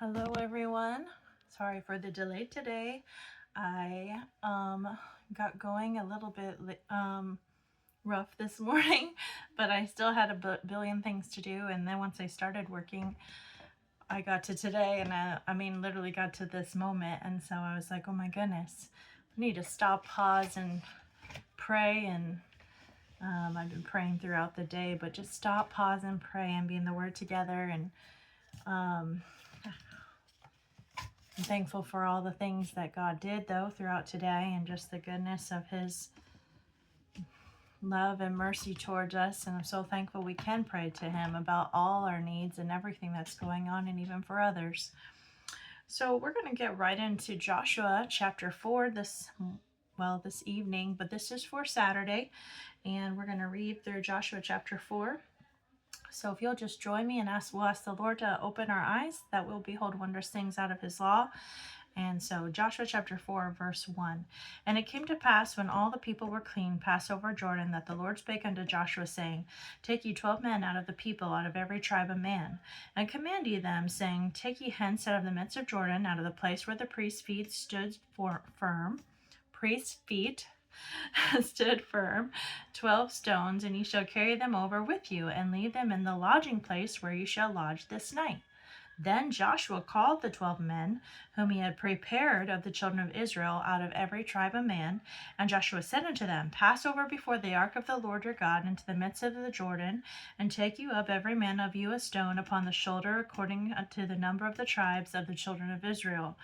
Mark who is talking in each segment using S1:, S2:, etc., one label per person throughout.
S1: Hello everyone. Sorry for the delay today. I got going a little bit rough this morning, but I still had a billion things to do, and then once I started working, I got to today, and I literally got to this moment, and so I was like, oh my goodness, I need to stop, pause, and pray. And I've been praying throughout the day, but just stop, pause, and pray and be in the Word together. And um, I'm thankful for all the things that God did, though, throughout today, and just the goodness of His love and mercy towards us. And I'm so thankful we can pray to Him about all our needs and everything that's going on, and even for others. So we're going to get right into Joshua chapter 4 this evening, but this is for Saturday, and we're going to read through Joshua chapter 4. So if you'll just join me and we'll ask the Lord to open our eyes that we'll behold wondrous things out of His law. And so Joshua chapter 4, verse 1. And it came to pass, when all the people were clean, passed over Jordan, that the Lord spake unto Joshua, saying, Take ye 12 men out of the people, out of every tribe of man, and command ye them, saying, Take ye hence out of the midst of Jordan, out of the place where the priest's feet stood firm, 12 stones, and ye shall carry them over with you, and leave them in the lodging place where ye shall lodge this night. Then Joshua called the 12 men whom he had prepared of the children of Israel out of every tribe of man. And Joshua said unto them, Pass over before the ark of the Lord your God into the midst of the Jordan, and take you up every man of you a stone upon the shoulder, according to the number of the tribes of the children of Israel,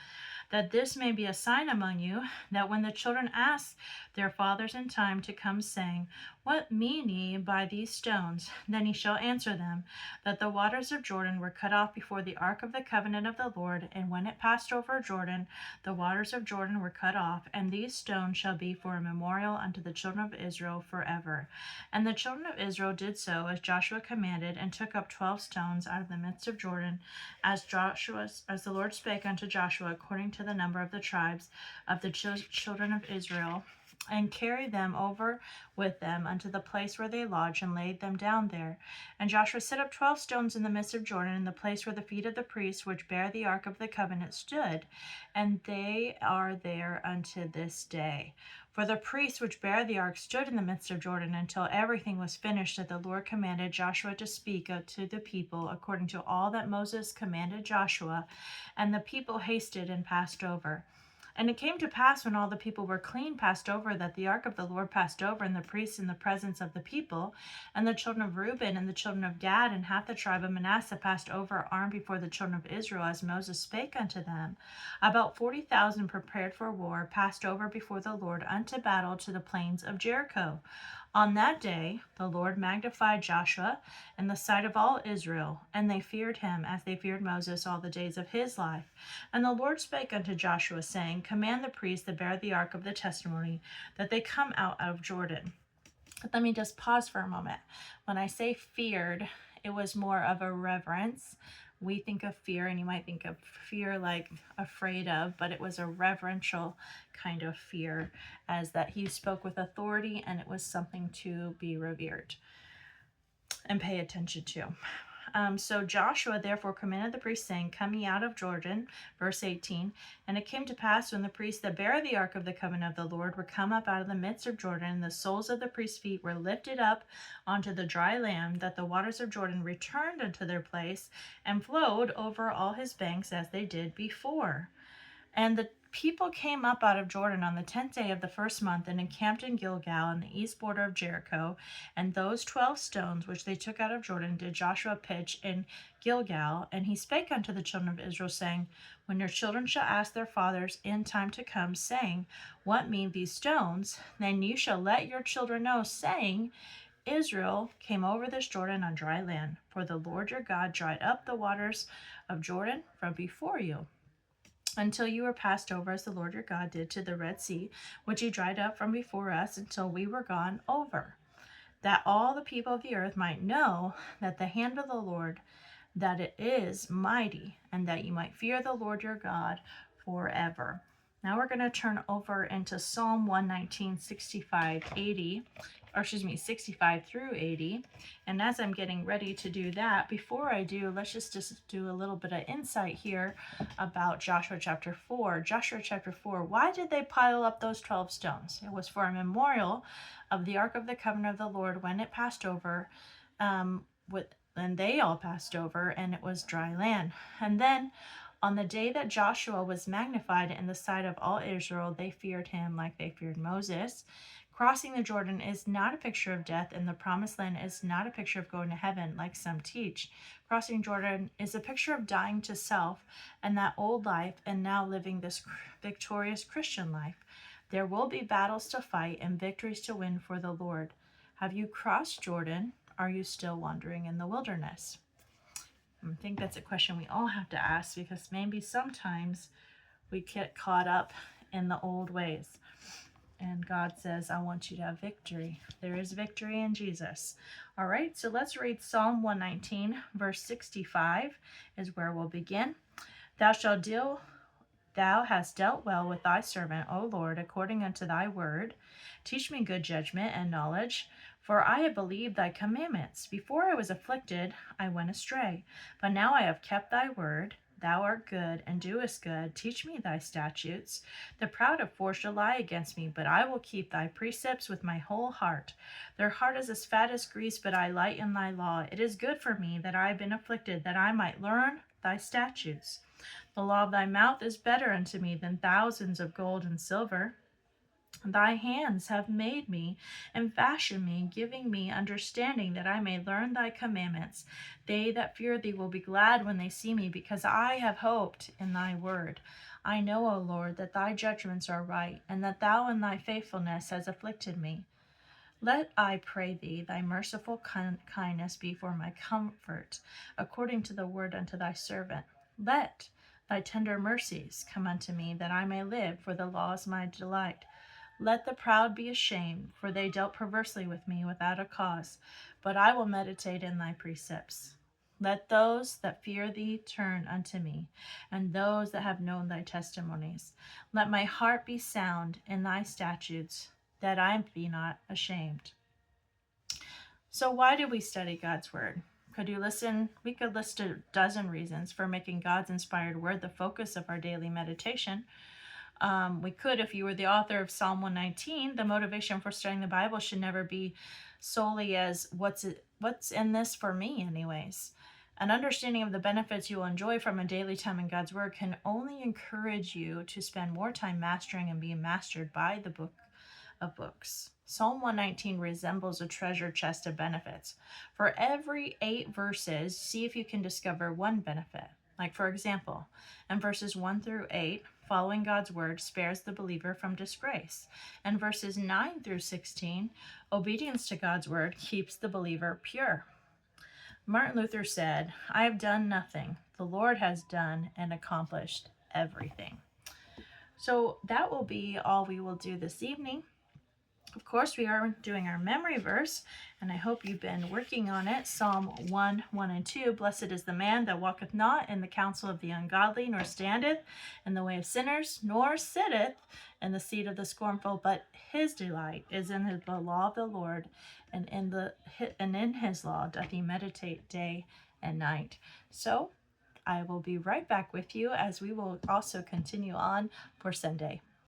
S1: that this may be a sign among you, that when the children ask their fathers in time to come, saying, What mean ye by these stones? Then he shall answer them, that the waters of Jordan were cut off before the ark of the covenant of the Lord, and when it passed over Jordan, the waters of Jordan were cut off, and these stones shall be for a memorial unto the children of Israel forever. And the children of Israel did so as Joshua commanded, and took up 12 stones out of the midst of Jordan, as the Lord spake unto Joshua, according to the number of the tribes of the children of Israel, and carried them over with them unto the place where they lodged, and laid them down there. And Joshua set up 12 stones in the midst of Jordan, in the place where the feet of the priests which bear the ark of the covenant stood, and they are there unto this day. For the priests which bear the ark stood in the midst of Jordan until everything was finished that the Lord commanded Joshua to speak to the people, according to all that Moses commanded Joshua. And the people hasted and passed over. And it came to pass, when all the people were clean passed over, that the ark of the Lord passed over, and the priests in the presence of the people. And the children of Reuben and the children of Gad and half the tribe of Manasseh passed over armed before the children of Israel, as Moses spake unto them. About 40,000 prepared for war passed over before the Lord unto battle to the plains of Jericho. On that day the Lord magnified Joshua in the sight of all Israel, and they feared him as they feared Moses all the days of his life. And the Lord spake unto Joshua, saying, Command the priests that bear the ark of the testimony, that they come out of Jordan. But let me just pause for a moment. When I say feared, it was more of a reverence. We think of fear, and you might think of fear like afraid of, but it was a reverential kind of fear, as that he spoke with authority, and it was something to be revered and pay attention to. So Joshua therefore commanded the priests, saying, Come ye out of Jordan, verse 18. And it came to pass, when the priests that bear the ark of the covenant of the Lord were come up out of the midst of Jordan, and the soles of the priests' feet were lifted up onto the dry land, that the waters of Jordan returned unto their place, and flowed over all his banks as they did before. And the people came up out of Jordan on the 10th day of the first month, and encamped in Gilgal in the east border of Jericho. And those 12 stones which they took out of Jordan did Joshua pitch in Gilgal. And he spake unto the children of Israel, saying, When your children shall ask their fathers in time to come, saying, What mean these stones? Then you shall let your children know, saying, Israel came over this Jordan on dry land, for the Lord your God dried up the waters of Jordan from before you, until you were passed over, as the Lord your God did to the Red Sea, which he dried up from before us, until we were gone over, that all the people of the earth might know that the hand of the Lord, that it is mighty, and that you might fear the Lord your God forever. Now we're going to turn over into Psalm 119, 65 through 80. And as I'm getting ready to do that, before I do, let's just do a little bit of insight here about Joshua chapter 4. Joshua chapter 4, why did they pile up those 12 stones? It was for a memorial of the Ark of the Covenant of the Lord when it passed over, and they all passed over, and it was dry land. And then on the day that Joshua was magnified in the sight of all Israel, they feared him like they feared Moses. Crossing the Jordan is not a picture of death, and the promised land is not a picture of going to heaven, like some teach. Crossing Jordan is a picture of dying to self and that old life and now living this victorious Christian life. There will be battles to fight and victories to win for the Lord. Have you crossed Jordan? Are you still wandering in the wilderness? I think that's a question we all have to ask, because maybe sometimes we get caught up in the old ways. And God says, I want you to have victory. There is victory in Jesus. All right, so let's read Psalm 119, verse 65 is where we'll begin. Thou hast dealt well with thy servant, O Lord, according unto thy word. Teach me good judgment and knowledge, for I have believed thy commandments. Before I was afflicted, I went astray, but now I have kept thy word. Thou art good and doest good. Teach me thy statutes. The proud have forged a lie against me, but I will keep thy precepts with my whole heart. Their heart is as fat as grease, but I light in thy law. It is good for me that I have been afflicted, that I might learn thy statutes. The law of thy mouth is better unto me than thousands of gold and silver. Thy hands have made me and fashioned me, giving me understanding that I may learn thy commandments. They that fear thee will be glad when they see me, because I have hoped in thy word. I know, O Lord, that thy judgments are right, and that thou in thy faithfulness hast afflicted me. Let, I pray thee, thy merciful kindness be for my comfort, according to the word unto thy servant. Let thy tender mercies come unto me, that I may live, for the law is my delight. Let the proud be ashamed, for they dealt perversely with me without a cause, but I will meditate in thy precepts. Let those that fear thee turn unto me, and those that have known thy testimonies. Let my heart be sound in thy statutes, that I be not ashamed. So why do we study God's word? We could list a dozen reasons for making God's inspired word the focus of our daily meditation. We could, if you were the author of Psalm 119, the motivation for studying the Bible should never be solely as what's in this for me anyways. An understanding of the benefits you will enjoy from a daily time in God's word can only encourage you to spend more time mastering and being mastered by the book of books. Psalm 119 resembles a treasure chest of benefits. For every 8 verses, see if you can discover one benefit. Like, for example, in verses 1 through 8, following God's word spares the believer from disgrace. And verses 9 through 16, obedience to God's word keeps the believer pure. Martin Luther said, I have done nothing. The Lord has done and accomplished everything. So that will be all we will do this evening. Of course, we are doing our memory verse, and I hope you've been working on it. Psalm 1, 1 and 2. Blessed is the man that walketh not in the counsel of the ungodly, nor standeth in the way of sinners, nor sitteth in the seat of the scornful, but his delight is in the law of the Lord, and in his law doth he meditate day and night. So I will be right back with you as we will also continue on for Sunday.